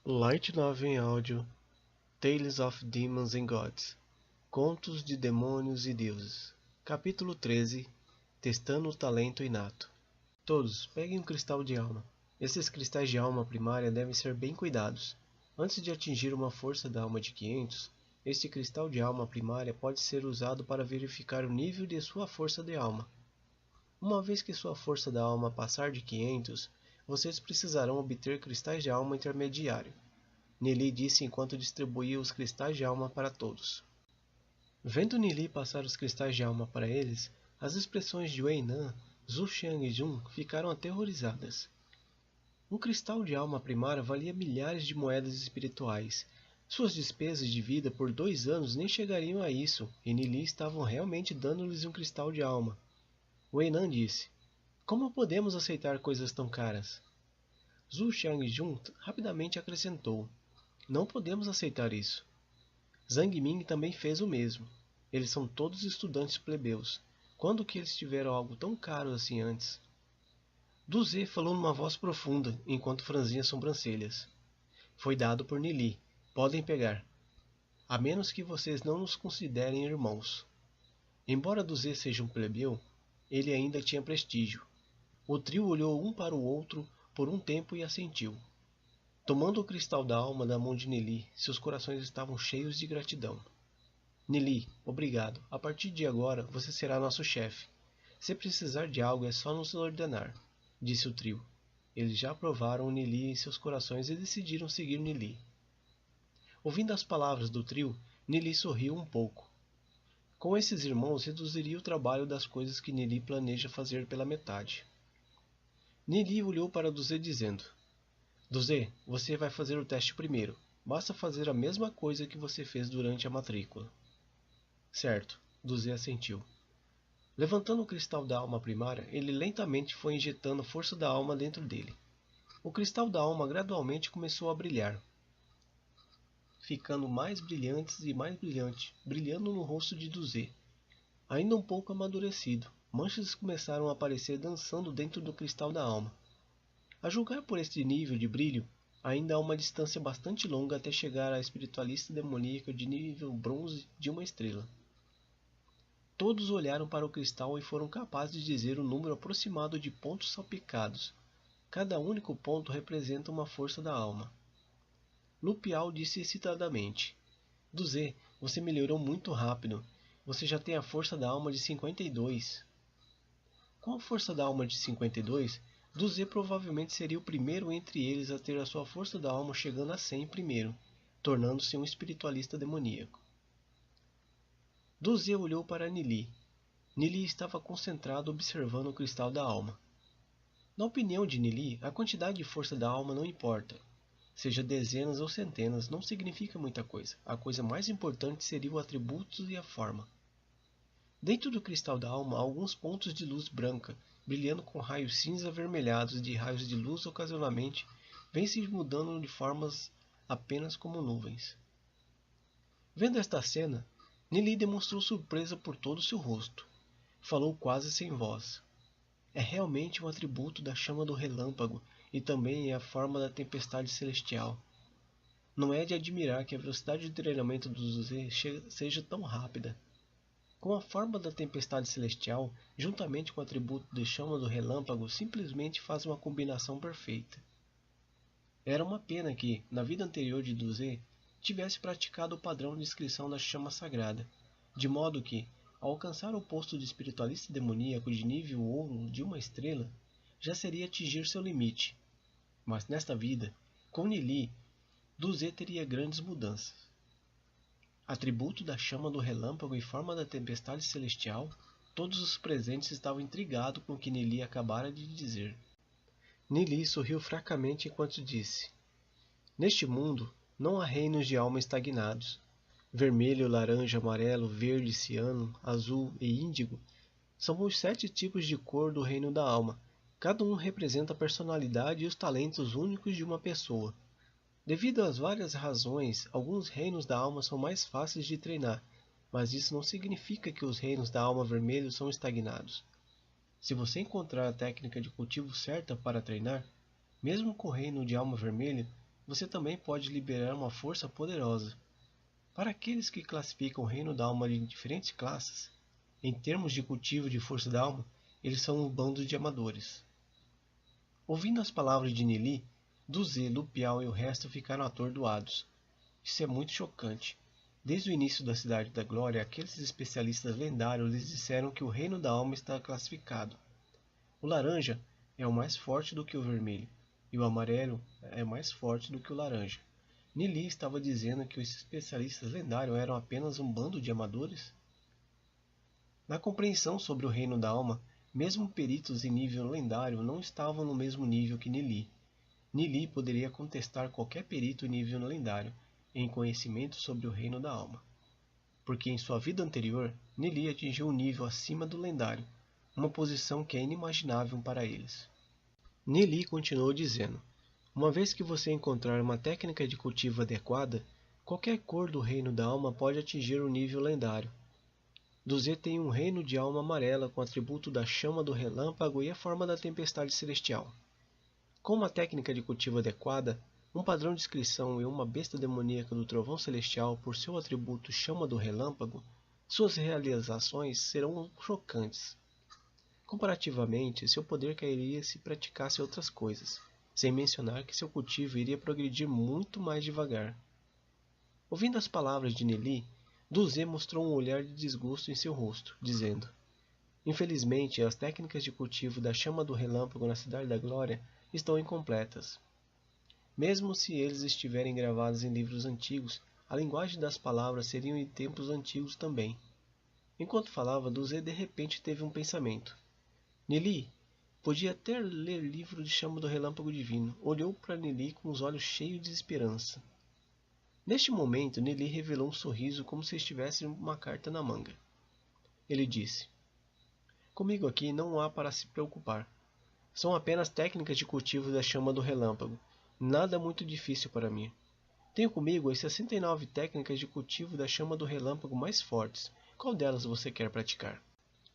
Light Novel em áudio Tales of Demons and Gods Contos de Demônios e Deuses Capítulo 13 Testando o Talento Inato. Todos, peguem um cristal de alma. Esses cristais de alma primária devem ser bem cuidados. Antes de atingir uma força da alma de 500, este cristal de alma primária pode ser usado para verificar o nível de sua força de alma. Uma vez que sua força da alma passar de 500, vocês precisarão obter cristais de alma intermediário. Nili disse enquanto distribuía os cristais de alma para todos. Vendo Nili passar os cristais de alma para eles, as expressões de Wei Nan, Zhu Xiang e Jun ficaram aterrorizadas. Um cristal de alma primária valia milhares de moedas espirituais. Suas despesas de vida por 2 anos nem chegariam a isso, e Nili estavam realmente dando-lhes um cristal de alma. Wei Nan disse: "Como podemos aceitar coisas tão caras?" Zhu Xiang e Jun rapidamente acrescentou: "Não podemos aceitar isso." Zhang Ming também fez o mesmo. Eles são todos estudantes plebeus. Quando que eles tiveram algo tão caro assim antes? Du Ze falou numa voz profunda, enquanto franzia as sobrancelhas. "Foi dado por Nili. Podem pegar. A menos que vocês não nos considerem irmãos." Embora Du Ze seja um plebeu, ele ainda tinha prestígio. O trio olhou um para o outro por um tempo e assentiu. Tomando o cristal da alma da mão de Nili, seus corações estavam cheios de gratidão. "Nili, obrigado. A partir de agora, você será nosso chefe. Se precisar de algo, é só nos ordenar", disse o trio. Eles já aprovaram Nili em seus corações e decidiram seguir Nili. Ouvindo as palavras do trio, Nili sorriu um pouco. Com esses irmãos, reduziria o trabalho das coisas que Nili planeja fazer pela metade. Nili olhou para Du Ze dizendo: "Du Ze, você vai fazer o teste primeiro. Basta fazer a mesma coisa que você fez durante a matrícula." "Certo." Du Ze assentiu. Levantando o cristal da alma primária, ele lentamente foi injetando a força da alma dentro dele. O cristal da alma gradualmente começou a brilhar, ficando mais brilhantes e mais brilhante, brilhando no rosto de Du Ze. Ainda um pouco amadurecido, manchas começaram a aparecer dançando dentro do cristal da alma. A julgar por este nível de brilho, ainda há uma distância bastante longa até chegar à espiritualista demoníaca de nível bronze de uma estrela. Todos olharam para o cristal e foram capazes de dizer o número aproximado de pontos salpicados. Cada único ponto representa uma força da alma. Lu Piao disse excitadamente: "Du Ze, você melhorou muito rápido. Você já tem a força da alma de 52. Com a força da alma de 52, Du Ze provavelmente seria o primeiro entre eles a ter a sua força da alma chegando a 100 primeiro, tornando-se um espiritualista demoníaco." Du Ze olhou para Nili. Nili estava concentrado observando o cristal da alma. Na opinião de Nili, a quantidade de força da alma não importa. Seja dezenas ou centenas, não significa muita coisa. A coisa mais importante seria o atributo e a forma. Dentro do cristal da alma há alguns pontos de luz branca, brilhando com raios cinza avermelhados de raios de luz ocasionalmente, vêm se mudando de formas apenas como nuvens. Vendo esta cena, Nili demonstrou surpresa por todo o seu rosto. Falou quase sem voz. "É realmente um atributo da chama do relâmpago e também é a forma da tempestade celestial. Não é de admirar que a velocidade de treinamento do Du Ze seja tão rápida." Com a forma da tempestade celestial, juntamente com o atributo de chama do relâmpago, simplesmente faz uma combinação perfeita. Era uma pena que, na vida anterior de Du Ze, tivesse praticado o padrão de inscrição da chama sagrada, de modo que, ao alcançar o posto de espiritualista demoníaco de nível ouro de uma estrela, já seria atingir seu limite. Mas nesta vida, com Nili, Du Ze teria grandes mudanças. Atributo da chama do relâmpago e forma da tempestade celestial, todos os presentes estavam intrigados com o que Nili acabara de dizer. Nili sorriu fracamente enquanto disse: "Neste mundo, não há reinos de alma estagnados. Vermelho, laranja, amarelo, verde, ciano, azul e índigo são os 7 tipos de cor do reino da alma. Cada um representa a personalidade e os talentos únicos de uma pessoa. Devido às várias razões, alguns reinos da alma são mais fáceis de treinar, mas isso não significa que os reinos da alma vermelho são estagnados. Se você encontrar a técnica de cultivo certa para treinar, mesmo com o reino de alma vermelha, você também pode liberar uma força poderosa. Para aqueles que classificam o reino da alma em diferentes classes, em termos de cultivo de força da alma, eles são um bando de amadores. Ouvindo as palavras de Nili, Duzê, Lupial e o resto ficaram atordoados. Isso é muito chocante. Desde o início da Cidade da Glória, aqueles especialistas lendários lhes disseram que o reino da alma está classificado. O laranja é o mais forte do que o vermelho, e o amarelo é mais forte do que o laranja. Nili estava dizendo que os especialistas lendários eram apenas um bando de amadores? Na compreensão sobre o reino da alma, mesmo peritos em nível lendário não estavam no mesmo nível que Nili. Nili poderia contestar qualquer perito em nível lendário em conhecimento sobre o reino da alma, porque em sua vida anterior, Nili atingiu um nível acima do lendário, uma posição que é inimaginável para eles. Nili continuou dizendo: uma vez que você encontrar uma técnica de cultivo adequada, qualquer cor do reino da alma pode atingir o nível lendário. Duzê tem um reino de alma amarela com o atributo da chama do relâmpago e a forma da tempestade celestial. Com uma técnica de cultivo adequada, um padrão de inscrição e uma besta demoníaca do trovão celestial por seu atributo chama do relâmpago, suas realizações serão chocantes. Comparativamente, seu poder cairia se praticasse outras coisas, sem mencionar que seu cultivo iria progredir muito mais devagar. Ouvindo as palavras de Nili, Duzê mostrou um olhar de desgosto em seu rosto, dizendo: infelizmente, as técnicas de cultivo da chama do relâmpago na Cidade da Glória estão incompletas. Mesmo se eles estiverem gravados em livros antigos, a linguagem das palavras seria em tempos antigos também. Enquanto falava, Duzê de repente teve um pensamento. Nili podia até ler livro de chama do relâmpago divino. Olhou para Nili com os olhos cheios de esperança. Neste momento, Nili revelou um sorriso como se estivesse uma carta na manga. Ele disse: comigo aqui não há para se preocupar. São apenas técnicas de cultivo da chama do relâmpago. Nada muito difícil para mim. Tenho comigo as 69 técnicas de cultivo da chama do relâmpago mais fortes. Qual delas você quer praticar?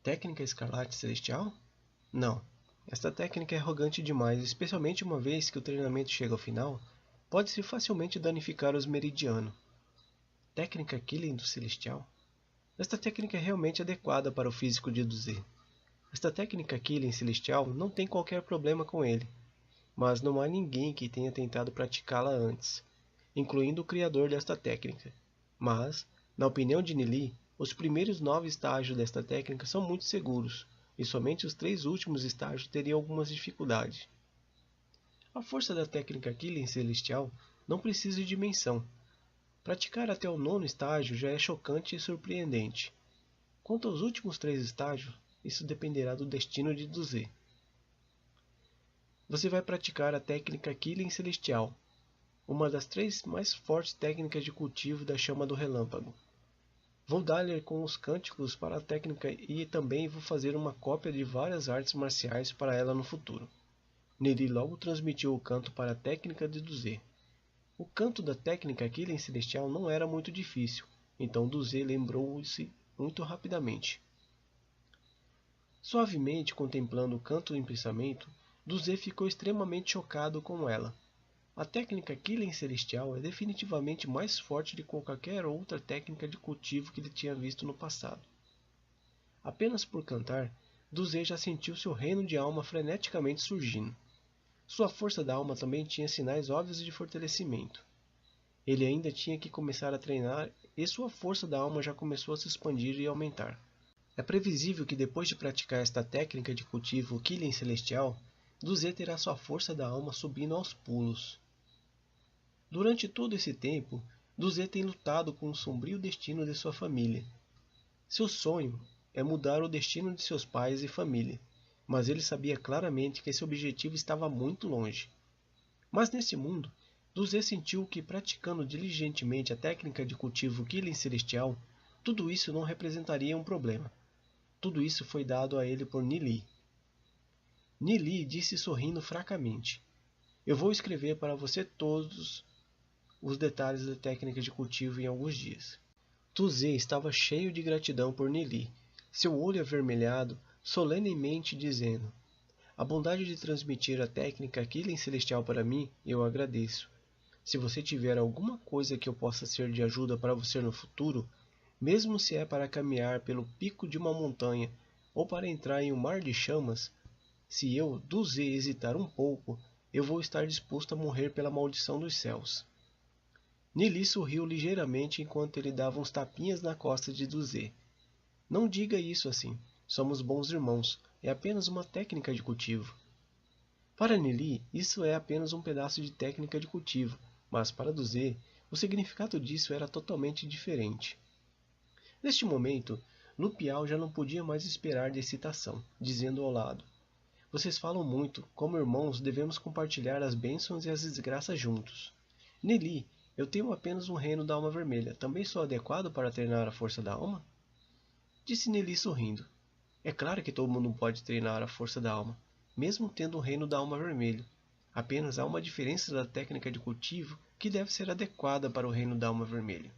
Técnica escarlate celestial? Não. Esta técnica é arrogante demais, especialmente uma vez que o treinamento chega ao final. Pode-se facilmente danificar os meridianos. Técnica Killing do Celestial? Esta técnica é realmente adequada para o físico de Duzê. Esta técnica Killing Celestial não tem qualquer problema com ele, mas não há ninguém que tenha tentado praticá-la antes, incluindo o criador desta técnica. Mas, na opinião de Nili, os primeiros 9 estágios desta técnica são muito seguros, e somente os 3 últimos estágios teriam algumas dificuldades. A força da técnica Killing Celestial não precisa de dimensão. Praticar até o 9º estágio já é chocante e surpreendente. Quanto aos últimos 3 estágios, isso dependerá do destino de Duzê. Você vai praticar a técnica Killing Celestial, uma das 3 mais fortes técnicas de cultivo da chama do relâmpago. Vou dar-lhe com os cânticos para a técnica e também vou fazer uma cópia de várias artes marciais para ela no futuro. Nili logo transmitiu o canto para a técnica de Duzê. O canto da técnica Killing Celestial não era muito difícil, então Duzê lembrou-se muito rapidamente. Suavemente contemplando o canto em pensamento, Duzê ficou extremamente chocado com ela. A técnica Killing Celestial é definitivamente mais forte de qualquer outra técnica de cultivo que ele tinha visto no passado. Apenas por cantar, Duzê já sentiu seu reino de alma freneticamente surgindo. Sua força da alma também tinha sinais óbvios de fortalecimento. Ele ainda tinha que começar a treinar e sua força da alma já começou a se expandir e aumentar. É previsível que depois de praticar esta técnica de cultivo Killing Celestial, Duzê terá sua força da alma subindo aos pulos. Durante todo esse tempo, Duzê tem lutado com o sombrio destino de sua família. Seu sonho é mudar o destino de seus pais e família, mas ele sabia claramente que esse objetivo estava muito longe. Mas nesse mundo, Duzê sentiu que praticando diligentemente a técnica de cultivo Killing Celestial, tudo isso não representaria um problema. Tudo isso foi dado a ele por Nili. Nili disse sorrindo fracamente: eu vou escrever para você todos os detalhes da técnica de cultivo em alguns dias. Duzê estava cheio de gratidão por Nili, seu olho avermelhado, solenemente dizendo: a bondade de transmitir a técnica Killing Celestial para mim, eu agradeço. Se você tiver alguma coisa que eu possa ser de ajuda para você no futuro, mesmo se é para caminhar pelo pico de uma montanha ou para entrar em um mar de chamas, se eu, do Z, hesitar um pouco, eu vou estar disposto a morrer pela maldição dos céus. Nili sorriu ligeiramente enquanto ele dava uns tapinhas na costa de Duzê. Não diga isso assim. Somos bons irmãos. É apenas uma técnica de cultivo. Para Nili, isso é apenas um pedaço de técnica de cultivo, mas para Duzê, o significado disso era totalmente diferente. Neste momento, Lupial já não podia mais esperar de excitação, dizendo ao lado: Vocês falam muito, como irmãos devemos compartilhar as bênçãos e as desgraças juntos. Nili, eu tenho apenas um reino da alma vermelha, também sou adequado para treinar a força da alma? Disse Nili sorrindo. É claro que todo mundo pode treinar a força da alma, mesmo tendo um reino da alma vermelho. Apenas há uma diferença da técnica de cultivo que deve ser adequada para o reino da alma vermelha.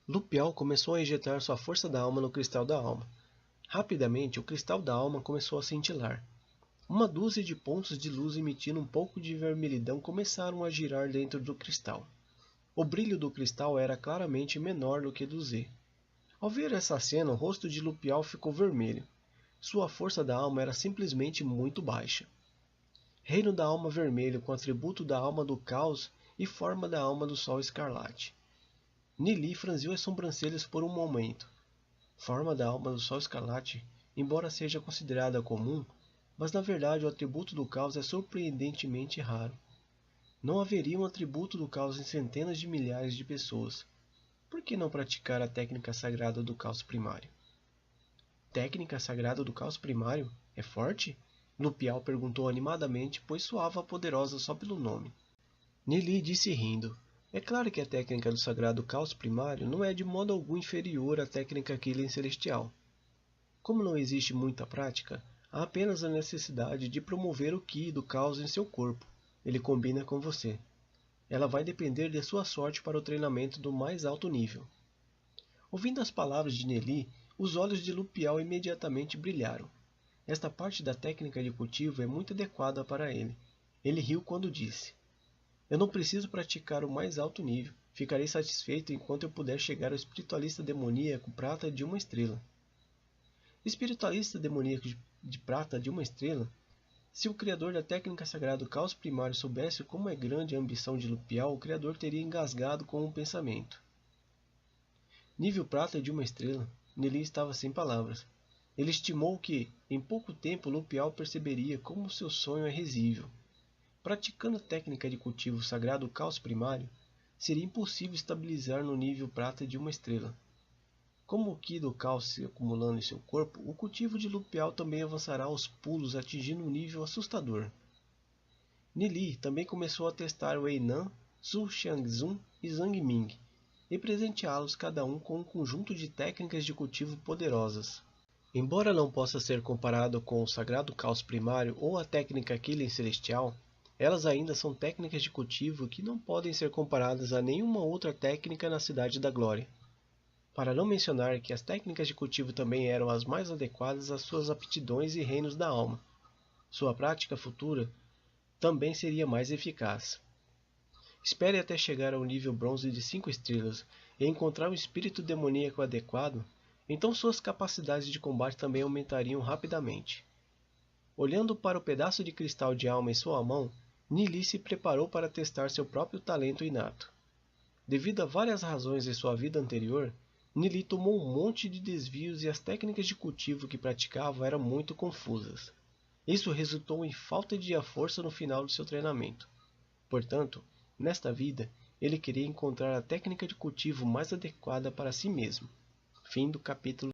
Lupial começou a injetar sua força da alma no cristal da alma. Rapidamente, o cristal da alma começou a cintilar. Uma dúzia de pontos de luz emitindo um pouco de vermelhidão começaram a girar dentro do cristal. O brilho do cristal era claramente menor do que do Z. Ao ver essa cena, o rosto de Lupial ficou vermelho. Sua força da alma era simplesmente muito baixa. Reino da alma vermelho com atributo da alma do caos e forma da alma do sol escarlate. Nili franziu as sobrancelhas por um momento. Forma da alma do sol escarlate, embora seja considerada comum, mas na verdade o atributo do caos é surpreendentemente raro. Não haveria um atributo do caos em centenas de milhares de pessoas. Por que não praticar a técnica sagrada do caos primário? Técnica sagrada do caos primário? É forte? Lupial perguntou animadamente, pois soava poderosa só pelo nome. Nili disse rindo. É claro que a técnica do sagrado caos primário não é de modo algum inferior à técnica Killing celestial. Como não existe muita prática, há apenas a necessidade de promover o Ki do caos em seu corpo. Ele combina com você. Ela vai depender de sua sorte para o treinamento do mais alto nível. Ouvindo as palavras de Nili, os olhos de Lupial imediatamente brilharam. Esta parte da técnica de cultivo é muito adequada para ele. Ele riu quando disse: Eu não preciso praticar o mais alto nível. Ficarei satisfeito enquanto eu puder chegar ao espiritualista demoníaco prata de uma estrela. Espiritualista demoníaco de prata de uma estrela? Se o criador da técnica sagrada do caos primário soubesse como é grande a ambição de Lupial, o criador teria engasgado com um pensamento. Nível prata de uma estrela? Nili estava sem palavras. Ele estimou que, em pouco tempo, Lupial perceberia como seu sonho é risível. Praticando a técnica de cultivo sagrado caos primário, seria impossível estabilizar no nível prata de uma estrela. Como o Ki do caos se acumulando em seu corpo, o cultivo de Lupial também avançará aos pulos, atingindo um nível assustador. Nili também começou a testar Weinan, Su Xiangzun e Zhang Ming, e presenteá-los cada um com um conjunto de técnicas de cultivo poderosas. Embora não possa ser comparado com o sagrado caos primário ou a técnica Killing celestial, elas ainda são técnicas de cultivo que não podem ser comparadas a nenhuma outra técnica na Cidade da Glória. Para não mencionar que as técnicas de cultivo também eram as mais adequadas às suas aptidões e reinos da alma. Sua prática futura também seria mais eficaz. Espere até chegar ao nível bronze de 5 estrelas e encontrar um espírito demoníaco adequado, então suas capacidades de combate também aumentariam rapidamente. Olhando para o pedaço de cristal de alma em sua mão, Nili se preparou para testar seu próprio talento inato. Devido a várias razões em sua vida anterior, Nili tomou um monte de desvios e as técnicas de cultivo que praticava eram muito confusas. Isso resultou em falta de força no final de seu treinamento. Portanto, nesta vida, ele queria encontrar a técnica de cultivo mais adequada para si mesmo. Fim do capítulo